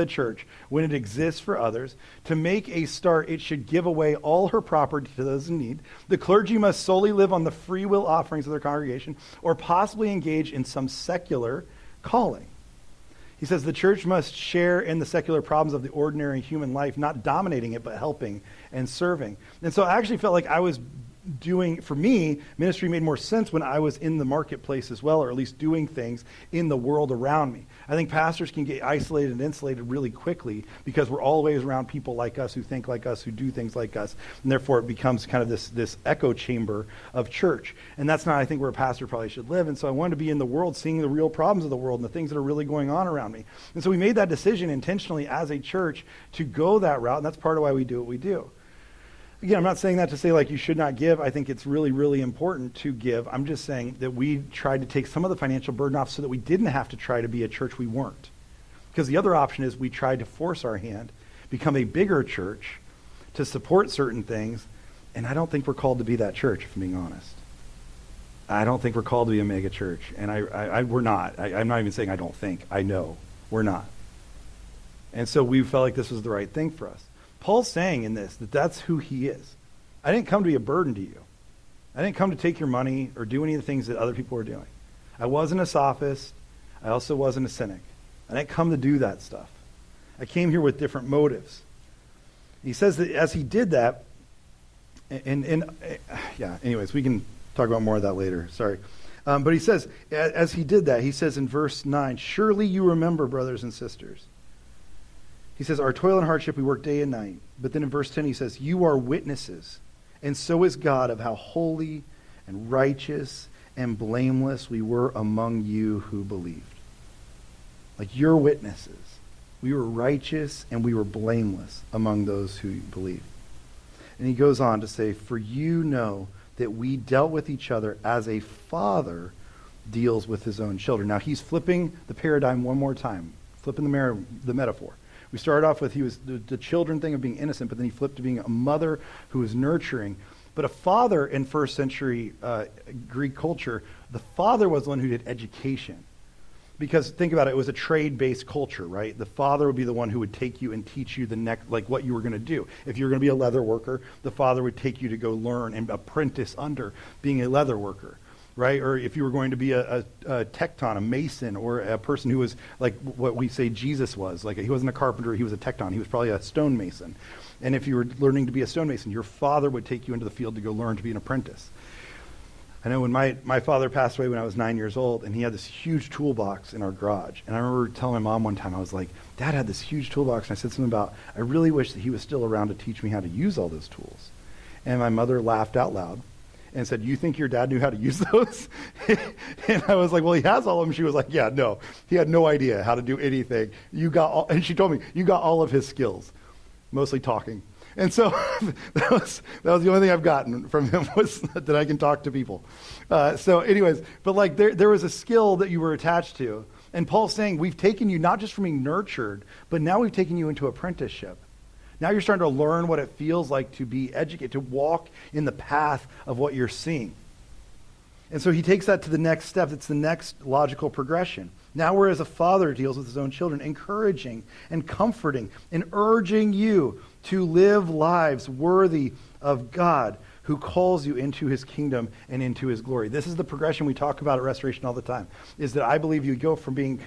S2: church when it exists for others. To make a start, it should give away all her property to those in need. The clergy must solely live on the free will offerings of their congregation, or possibly engage in some secular calling. He says the church must share in the secular problems of the ordinary human life, not dominating it, but helping and serving. And so I actually felt like I was doing, for me, ministry made more sense when I was in the marketplace as well, or at least doing things in the world around me. I think pastors can get isolated and insulated really quickly because we're always around people like us, who think like us, who do things like us, and therefore it becomes kind of this echo chamber of church. And that's not, I think, where a pastor probably should live. And so I wanted to be in the world, seeing the real problems of the world and the things that are really going on around me. And so we made that decision intentionally as a church to go that route, and that's part of why we do what we do. Again, I'm not saying that to say like you should not give. I think it's really, really important to give. I'm just saying that we tried to take some of the financial burden off so that we didn't have to try to be a church we weren't. Because the other option is we tried to force our hand, become a bigger church to support certain things, and I don't think we're called to be that church, if I'm being honest. I don't think we're called to be a mega church, and we're not. I'm not even saying I don't think. I know we're not. And so we felt like this was the right thing for us. Paul's saying in this that that's who he is. I didn't come to be a burden to you. I didn't come to take your money or do any of the things that other people were doing. I wasn't a sophist. I also wasn't a cynic. I didn't come to do that stuff. I came here with different motives. He says that as he did that, anyways, we can talk about more of that later. Sorry. But he says, as he did that, he says in verse 9, surely you remember, brothers and sisters. He says, our toil and hardship, we work day and night. But then in verse 10, he says, you are witnesses, and so is God, of how holy and righteous and blameless we were among you who believed. Like, you're witnesses. We were righteous and we were blameless among those who believed. And he goes on to say, for you know that we dealt with each other as a father deals with his own children. Now, he's flipping the paradigm one more time, flipping the metaphor. We started off with he was the children thing of being innocent, but then he flipped to being a mother who was nurturing. But a father in first century Greek culture, the father was the one who did education. Because think about it, it was a trade-based culture, right? The father would be the one who would take you and teach you the next, like what you were going to do. If you were going to be a leather worker, the father would take you to go learn and apprentice under being a leather worker. Right? Or if you were going to be a tecton, a mason, or a person who was like what we say Jesus was. Like, he wasn't a carpenter, he was a tecton. He was probably a stonemason. And if you were learning to be a stonemason, your father would take you into the field to go learn to be an apprentice. I know when my father passed away when I was 9 years old, and he had this huge toolbox in our garage. And I remember telling my mom one time, I was like, Dad had this huge toolbox, and I said something about, I really wish that he was still around to teach me how to use all those tools. And my mother laughed out loud and said, you think your dad knew how to use those? And I was like, well, he has all of them. She was like, yeah, no, he had no idea how to do anything. And she told me, you got all of his skills, mostly talking. And so that was the only thing I've gotten from him, was that I can talk to people. So anyways, but like there was a skill that you were attached to. And Paul's saying, we've taken you not just from being nurtured, but now we've taken you into apprenticeship. Now you're starting to learn what it feels like to be educated, to walk in the path of what you're seeing. And so he takes that to the next step. It's the next logical progression. Now, whereas a father deals with his own children, encouraging and comforting and urging you to live lives worthy of God, who calls you into his kingdom and into his glory. This is the progression we talk about at Restoration all the time, is that I believe you go from being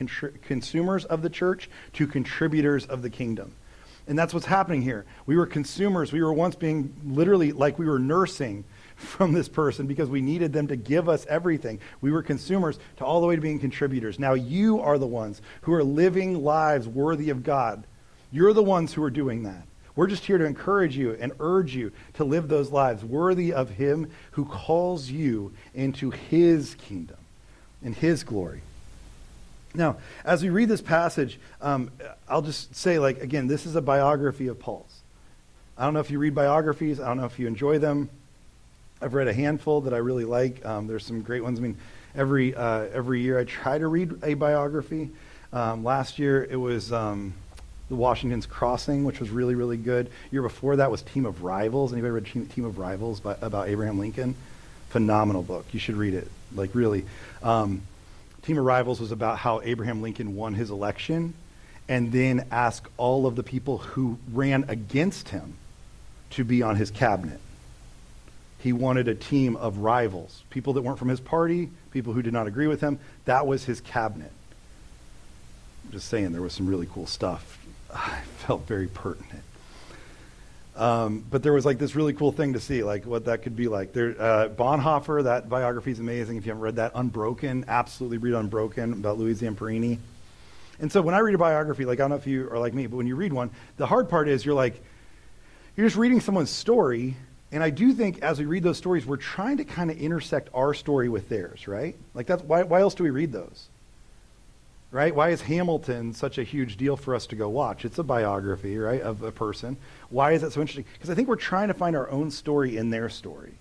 S2: consumers of the church to contributors of the kingdom. And that's what's happening here. We were consumers. We were once being literally like we were nursing from this person because we needed them to give us everything. We were consumers to all the way to being contributors. Now you are the ones who are living lives worthy of God. You're the ones who are doing that. We're just here to encourage you and urge you to live those lives worthy of him who calls you into his kingdom and his glory. Now, as we read this passage, I'll just say, like, again, this is a biography of Paul's. I don't know if you read biographies. I don't know if you enjoy them. I've read a handful that I really like. There's some great ones. I mean, every year I try to read a biography. Last year it was The Washington's Crossing, which was really, really good. Year before that was Team of Rivals. Anybody read Team of Rivals about Abraham Lincoln? Phenomenal book. You should read it. Like, really. Team of Rivals was about how Abraham Lincoln won his election and then asked all of the people who ran against him to be on his cabinet. He wanted a team of rivals, people that weren't from his party, people who did not agree with him. That was his cabinet. just saying, there was some really cool stuff. I felt very pertinent. But there was like this really cool thing to see, like what that could be like. There, Bonhoeffer, that biography is amazing. If you haven't read that, Unbroken, absolutely read Unbroken about Louis Zamperini. And so when I read a biography, like I don't know if you are like me, but when you read one, the hard part is you're just reading someone's story. And I do think as we read those stories, we're trying to kind of intersect our story with theirs, right? Like that's why else do we read those? Right? Why is Hamilton such a huge deal for us to go watch? It's a biography, right, of a person. Why is that so interesting? Because I think we're trying to find our own story in their story.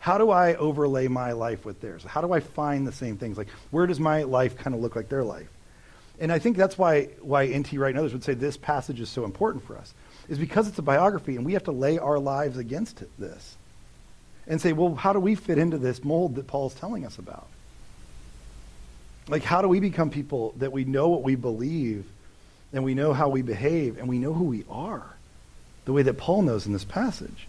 S2: How do I overlay my life with theirs? How do I find the same things? Like, where does my life kind of look like their life? And I think that's why N.T. Wright and others would say this passage is so important for us, is because it's a biography and we have to lay our lives against this and say, well, how do we fit into this mold that Paul's telling us about? Like, how do we become people that we know what we believe and we know how we behave and we know who we are the way that Paul knows in this passage?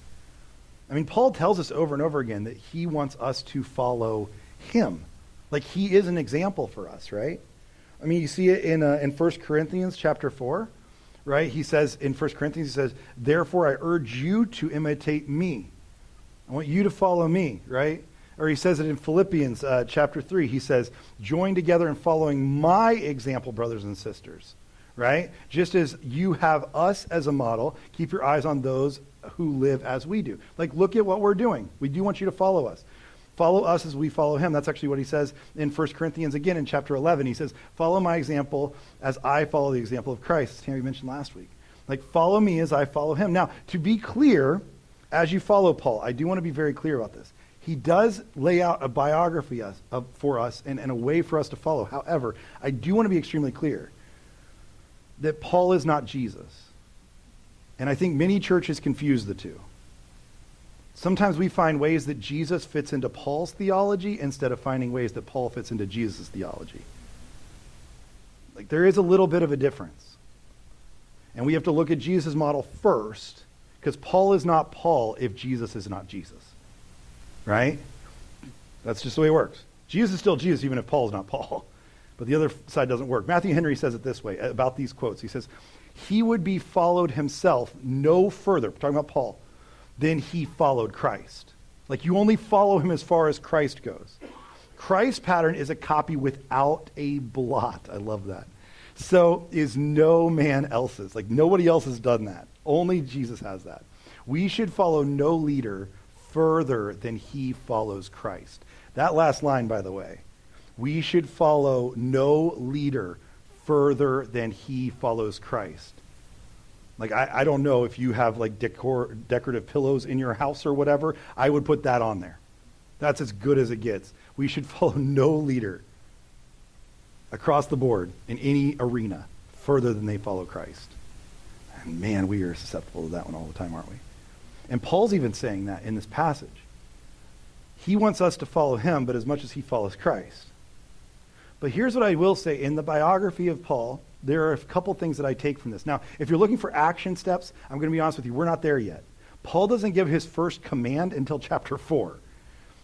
S2: I mean, Paul tells us over and over again that he wants us to follow him. Like, he is an example for us, right? I mean, you see it in 1 Corinthians chapter 4, right? He says in 1 Corinthians, he says, therefore I urge you to imitate me. I want you to follow me, right? Or he says it in Philippians chapter 3. He says, join together in following my example, brothers and sisters, right? Just as you have us as a model, keep your eyes on those who live as we do. Like, look at what we're doing. We do want you to follow us. Follow us as we follow him. That's actually what he says in 1 Corinthians again in chapter 11. He says, follow my example as I follow the example of Christ, as Tammy mentioned last week. Like, follow me as I follow him. Now, to be clear, as you follow Paul, I do want to be very clear about this. He does lay out a biography for us and a way for us to follow. However, I do want to be extremely clear that Paul is not Jesus. And I think many churches confuse the two. Sometimes we find ways that Jesus fits into Paul's theology instead of finding ways that Paul fits into Jesus' theology. Like, there is a little bit of a difference. And we have to look at Jesus' model first, because Paul is not Paul if Jesus is not Jesus. Right? That's just the way it works. Jesus is still Jesus even if Paul is not Paul. But the other side doesn't work. Matthew Henry says it this way about these quotes. He says, he would be followed himself no further, we're talking about Paul, than he followed Christ. Like, you only follow him as far as Christ goes. Christ's pattern is a copy without a blot. I love that. So is no man else's. Like, nobody else has done that. Only Jesus has that. We should follow no leader further than he follows Christ. That last line, by the way, we should follow no leader further than he follows Christ. Like, I don't know if you have like decorative pillows in your house or whatever. I would put that on there. That's as good as it gets. We should follow no leader across the board in any arena further than they follow Christ. And man, we are susceptible to that one all the time, aren't we? And Paul's even saying that in this passage. He wants us to follow him, but as much as he follows Christ. But here's what I will say. In the biography of Paul, there are a couple things that I take from this. Now, if you're looking for action steps, I'm going to be honest with you, we're not there yet. Paul doesn't give his first command until chapter 4.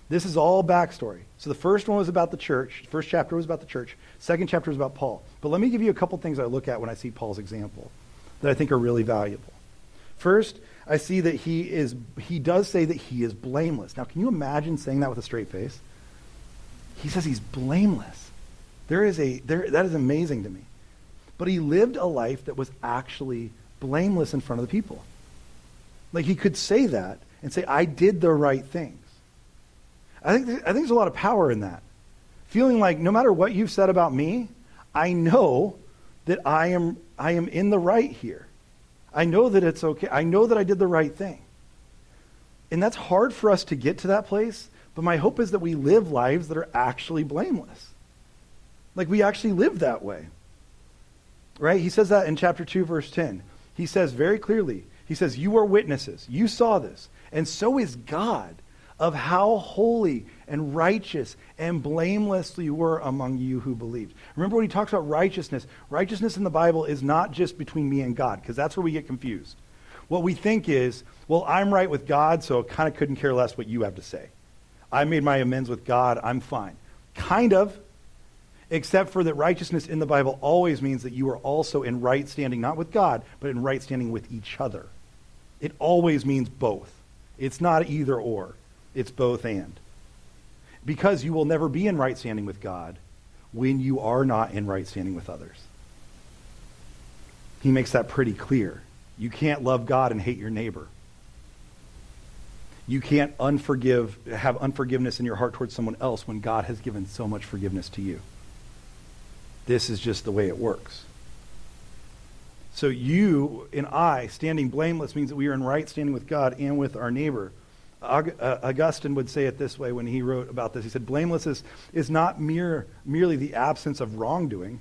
S2: This is all backstory. So the first one was about the church. The first chapter was about the church. Second chapter was about Paul. But let me give you a couple things I look at when I see Paul's example that I think are really valuable. First, I see that he does say that he is blameless. Now, can you imagine saying that with a straight face? He says he's blameless. That is amazing to me. But he lived a life that was actually blameless in front of the people. Like, he could say that and say, I did the right things. I think there's a lot of power in that. Feeling like no matter what you've said about me, I know that I am in the right here. I know that it's okay. I know that I did the right thing. And that's hard for us to get to that place, but my hope is that we live lives that are actually blameless. Like, we actually live that way. Right? He says that in chapter 2, verse 10. He says very clearly, he says, you are witnesses. You saw this. And so is God of how holy and righteous and blameless you were among you who believed. Remember when he talks about righteousness, righteousness in the Bible is not just between me and God, because that's where we get confused. What we think is, well, I'm right with God, so I kind of couldn't care less what you have to say. I made my amends with God, I'm fine. Kind of. except for that righteousness in the Bible always means that you are also in right standing, not with God, but in right standing with each other. It always means both. It's not either or. It's both and. Because you will never be in right standing with God when you are not in right standing with others. He makes that pretty clear. You can't love God and hate your neighbor. You can't have unforgiveness in your heart towards someone else when God has given so much forgiveness to you. This is just the way it works. So you and I, standing blameless, means that we are in right standing with God and with our neighbor. Augustine would say it this way when he wrote about this. He said, blameless is not merely the absence of wrongdoing,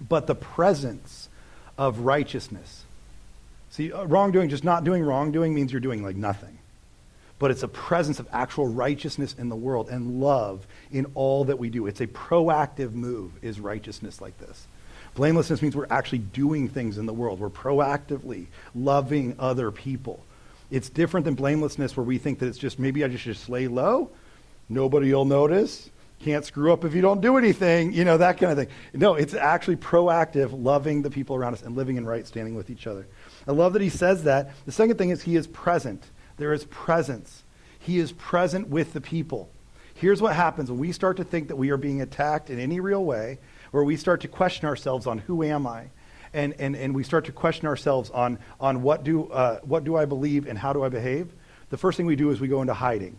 S2: but the presence of righteousness. See, wrongdoing, just not doing wrongdoing, means you're doing like nothing. But it's a presence of actual righteousness in the world and love in all that we do. It's a proactive move, is righteousness like this. Blamelessness means we're actually doing things in the world. We're proactively loving other people. It's different than blamelessness where we think that it's just, maybe I just should lay low. Nobody will notice. Can't screw up if you don't do anything. That kind of thing. No, it's actually proactive, loving the people around us and living in right standing with each other. I love that he says that. The second thing is he is present. There is presence. He is present with the people. Here's what happens when we start to think that we are being attacked in any real way, where we start to question ourselves on who am I, and we start to question ourselves on what do I believe and how do I behave. The first thing we do is we go into hiding.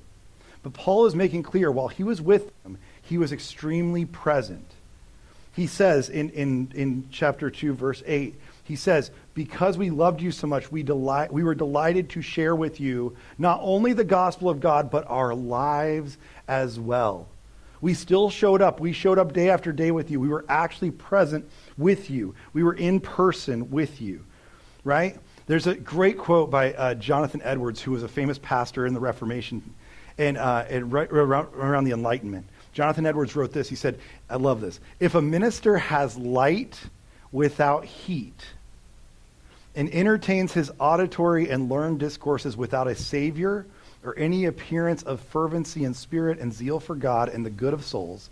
S2: But Paul is making clear while he was with them, he was extremely present. He says in chapter 2, verse 8, he says, because we loved you so much, we were delighted to share with you not only the gospel of God, but our lives as well. We still showed up. We showed up day after day with you. We were actually present with you. We were in person with you, right? There's a great quote by Jonathan Edwards, who was a famous pastor in the Reformation and right around the Enlightenment. Jonathan Edwards wrote this. He said, I love this. If a minister has light without heat and entertains his auditory and learned discourses without a savior or any appearance of fervency and spirit and zeal for God and the good of souls,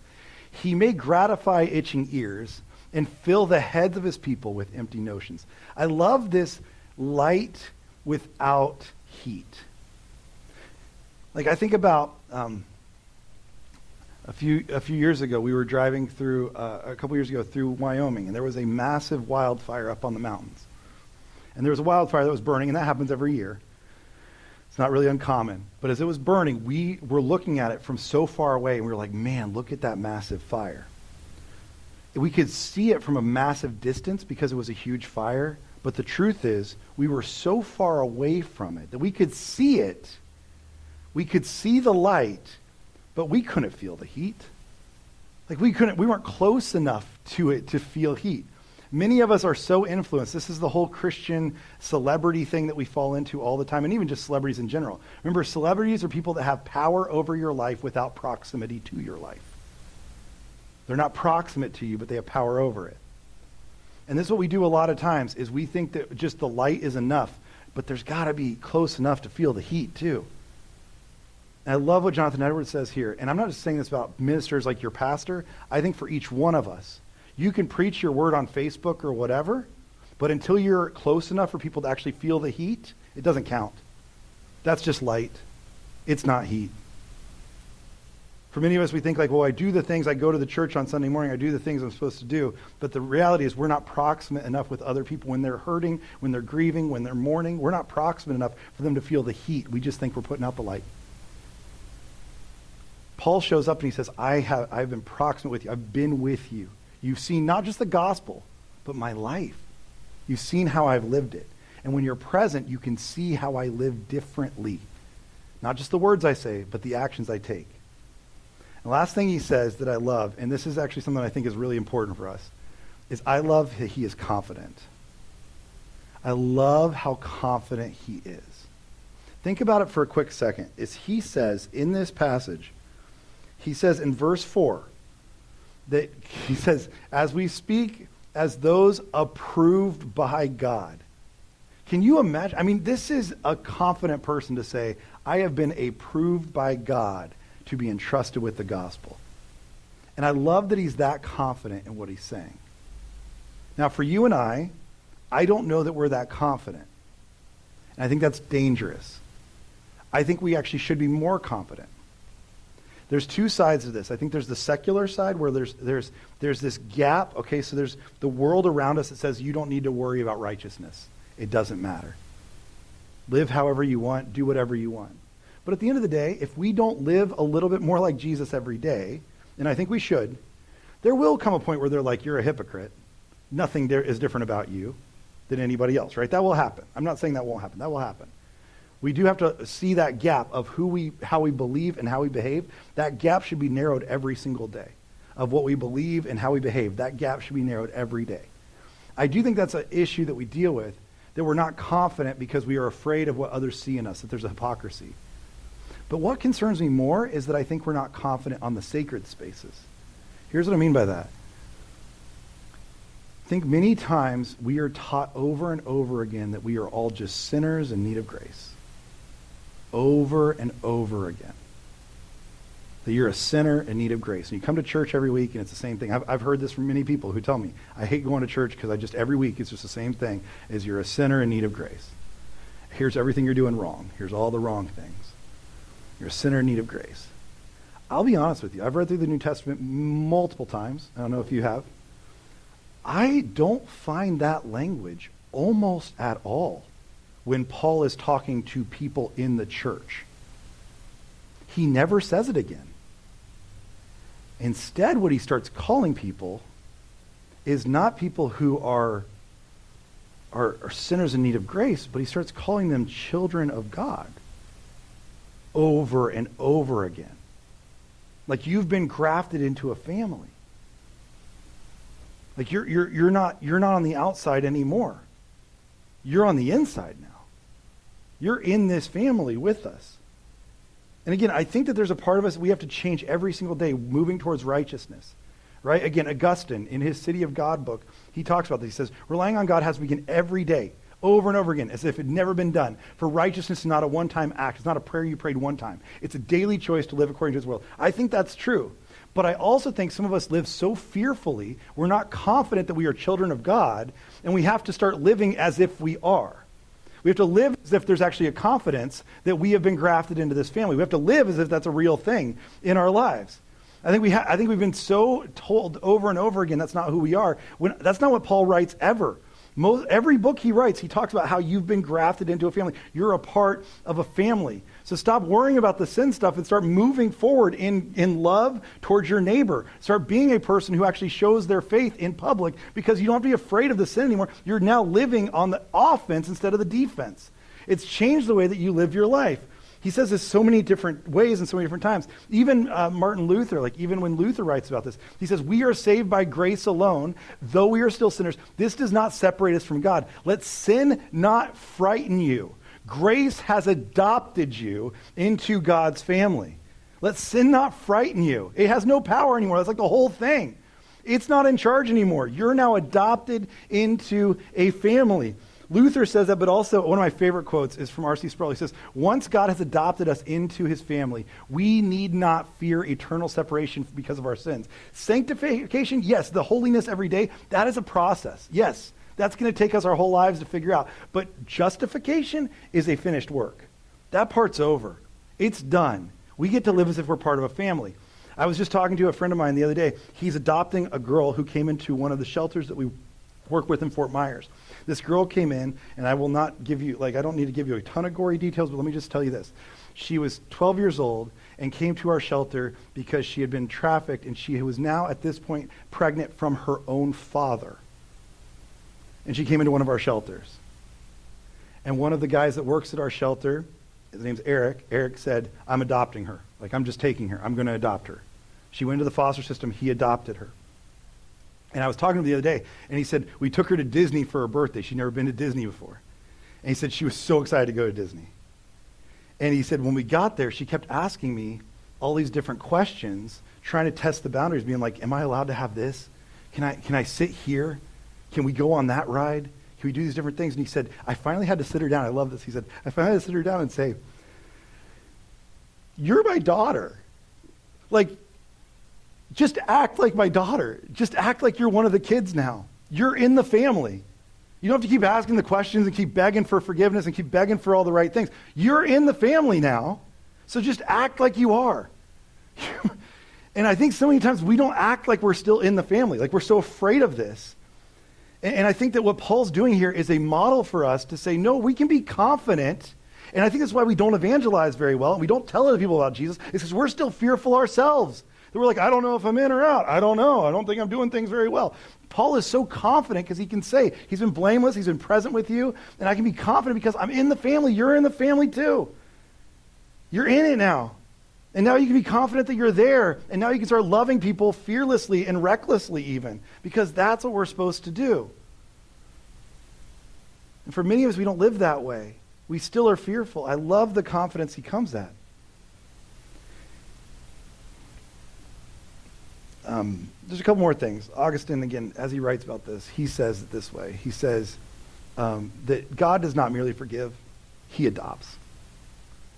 S2: he may gratify itching ears and fill the heads of his people with empty notions. I love this light without heat. Like I think about a few years ago, we were driving through, a couple years ago, through Wyoming, and there was a massive wildfire up on the mountains. And there was a wildfire that was burning, and that happens every year. It's not really uncommon. But as it was burning, we were looking at it from so far away, and we were like, man, look at that massive fire. We could see it from a massive distance because it was a huge fire, but the truth is, we were so far away from it that we could see it. We could see the light, but we couldn't feel the heat. Like we weren't close enough to it to feel heat. Many of us are so influenced. This is the whole Christian celebrity thing that we fall into all the time, and even just celebrities in general. Remember, celebrities are people that have power over your life without proximity to your life. They're not proximate to you, but they have power over it. And this is what we do a lot of times, is we think that just the light is enough, but there's got to be close enough to feel the heat too. And I love what Jonathan Edwards says here. And I'm not just saying this about ministers like your pastor. I think for each one of us, you can preach your word on Facebook or whatever, but until you're close enough for people to actually feel the heat, it doesn't count. That's just light. It's not heat. For many of us, we think like, well, I do the things, I go to the church on Sunday morning, I do the things I'm supposed to do. But the reality is we're not proximate enough with other people when they're hurting, when they're grieving, when they're mourning. We're not proximate enough for them to feel the heat. We just think we're putting out the light. Paul shows up and he says, I've been proximate with you. I've been with you. You've seen not just the gospel, but my life. You've seen how I've lived it. And when you're present, you can see how I live differently. Not just the words I say, but the actions I take. And the last thing he says that I love, and this is actually something I think is really important for us, is I love that he is confident. I love how confident he is. Think about it for a quick second. Is he says in this passage, he says in verse 4, that he says, as we speak as those approved by God. Can you imagine? I mean, this is a confident person to say, I have been approved by God to be entrusted with the gospel. And I love that he's that confident in what he's saying. Now, for you and I don't know that we're that confident. And I think that's dangerous. I think we actually should be more confident. There's two sides of this. I think there's the secular side where there's this gap. Okay, so there's the world around us that says you don't need to worry about righteousness. It doesn't matter. Live however you want, do whatever you want. But at the end of the day, if we don't live a little bit more like Jesus every day, and I think we should, there will come a point where they're like, you're a hypocrite. Nothing there is different about you than anybody else, right? That will happen. I'm not saying that won't happen. That will happen. We do have to see that gap of how we believe and how we behave. That gap should be narrowed every single day. Of what we believe and how we behave. That gap should be narrowed every day. I do think that's an issue that we deal with, that we're not confident because we are afraid of what others see in us, that there's a hypocrisy. But what concerns me more is that I think we're not confident on the sacred spaces. Here's what I mean by that. I think many times we are taught over and over again that we are all just sinners in need of grace. Over and over again. That you're a sinner in need of grace. And you come to church every week and it's the same thing. I've heard this from many people who tell me, I hate going to church because every week it's just the same thing, is you're a sinner in need of grace. Here's everything you're doing wrong. Here's all the wrong things. You're a sinner in need of grace. I'll be honest with you. I've read through the New Testament multiple times. I don't know if you have. I don't find that language almost at all when Paul is talking to people in the church. He never says it again. Instead, what he starts calling people is not people who are sinners in need of grace, but he starts calling them children of God over and over again. Like you've been grafted into a family. Like you're not on the outside anymore. You're on the inside now. You're in this family with us. And again, I think that there's a part of us we have to change every single day, moving towards righteousness. Right? Again, Augustine, in his City of God book, he talks about this. He says, relying on God has to begin every day, over and over again, as if it had never been done. For righteousness is not a one-time act. It's not a prayer you prayed one time. It's a daily choice to live according to his will. I think that's true. But I also think some of us live so fearfully, we're not confident that we are children of God, and we have to start living as if we are. We have to live as if there's actually a confidence that we have been grafted into this family. We have to live as if that's a real thing in our lives. I think we've been so told over and over again that's not who we are. That's not what Paul writes ever. Every book he writes, he talks about how you've been grafted into a family. You're a part of a family. So stop worrying about the sin stuff and start moving forward in love towards your neighbor. Start being a person who actually shows their faith in public, because you don't have to be afraid of the sin anymore. You're now living on the offense instead of the defense. It's changed the way that you live your life. He says this so many different ways and so many different times. Even Martin Luther, even when Luther writes about this, he says, we are saved by grace alone, though we are still sinners. This does not separate us from God. Let sin not frighten you. Grace has adopted you into God's family. Let sin not frighten you. It has no power anymore. That's like the whole thing. It's not in charge anymore. You're now adopted into a family. Luther says that, but also one of my favorite quotes is from R.C. Sproul. He says, once God has adopted us into his family, we need not fear eternal separation because of our sins. Sanctification, yes, the holiness every day, that is a process. Yes, that's going to take us our whole lives to figure out. But justification is a finished work. That part's over. It's done. We get to live as if we're part of a family. I was just talking to a friend of mine the other day. He's adopting a girl who came into one of the shelters that we work with in Fort Myers. This girl came in, and I will not give you, I don't need to give you a ton of gory details, but let me just tell you this. She was 12 years old and came to our shelter because she had been trafficked, and she was now, at this point, pregnant from her own father. And she came into one of our shelters. And one of the guys that works at our shelter, his name's Eric, Eric said, I'm adopting her. I'm just taking her. I'm going to adopt her. She went into the foster system. He adopted her. And I was talking to him the other day, and he said, we took her to Disney for her birthday. She'd never been to Disney before. And he said she was so excited to go to Disney. And he said, when we got there, she kept asking me all these different questions, trying to test the boundaries, being like, am I allowed to have this? Can I sit here? Can we go on that ride? Can we do these different things? And he said, I finally had to sit her down. I love this. He said, I finally had to sit her down and say, you're my daughter. just act like my daughter. Just act like you're one of the kids now. You're in the family. You don't have to keep asking the questions and keep begging for forgiveness and keep begging for all the right things. You're in the family now, so just act like you are. And I think so many times we don't act like we're still in the family, like we're so afraid of this. And I think that what Paul's doing here is a model for us to say, no, we can be confident. And I think that's why we don't evangelize very well and we don't tell other people about Jesus, is because we're still fearful ourselves. That we're like, I don't know if I'm in or out. I don't know. I don't think I'm doing things very well. Paul is so confident because he can say, he's been blameless, he's been present with you, and I can be confident because I'm in the family. You're in the family too. You're in it now. And now you can be confident that you're there, and now you can start loving people fearlessly and recklessly even, because that's what we're supposed to do. And for many of us, we don't live that way. We still are fearful. I love the confidence he comes at. There's a couple more things. Augustine, again, as he writes about this, he says it this way. He says that God does not merely forgive, he adopts.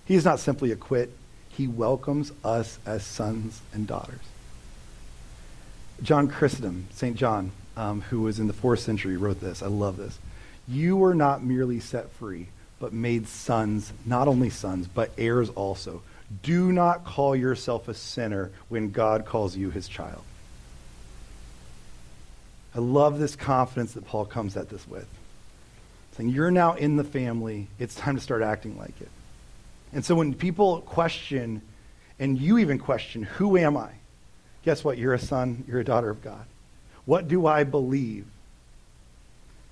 S2: He does not simply acquit, he welcomes us as sons and daughters. John Chrysostom, St. John, who was in the 4th century, wrote this. I love this. You were not merely set free, but made sons, not only sons, but heirs also. Do not call yourself a sinner when God calls you his child. I love this confidence that Paul comes at this with. Saying, you're now in the family, it's time to start acting like it. And so when people question, and you even question, who am I? Guess what? You're a son, you're a daughter of God. What do I believe?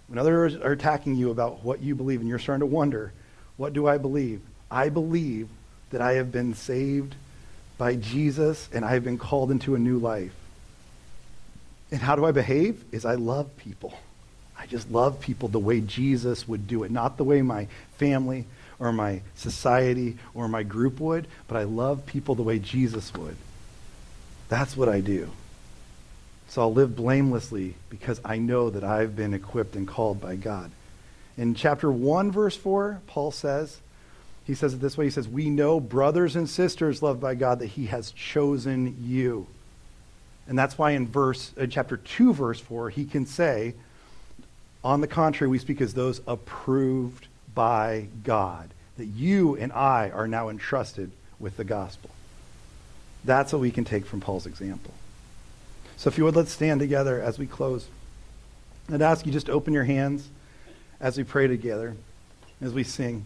S2: When others are attacking you about what you believe and you're starting to wonder, what do I believe? I believe that I have been saved by Jesus and I have been called into a new life. And how do I behave? Is I love people. I just love people the way Jesus would do it, not the way my family or my society or my group would, but I love people the way Jesus would. That's what I do. So I'll live blamelessly because I know that I've been equipped and called by God. In chapter 1, verse 4, Paul says, he says it this way, he says, we know, brothers and sisters loved by God, that he has chosen you. And that's why in chapter 2, verse 4, he can say, on the contrary, we speak as those approved by God, that you and I are now entrusted with the gospel. That's what we can take from Paul's example. So if you would, let's stand together as we close. I'd ask you just to open your hands as we pray together, as we sing.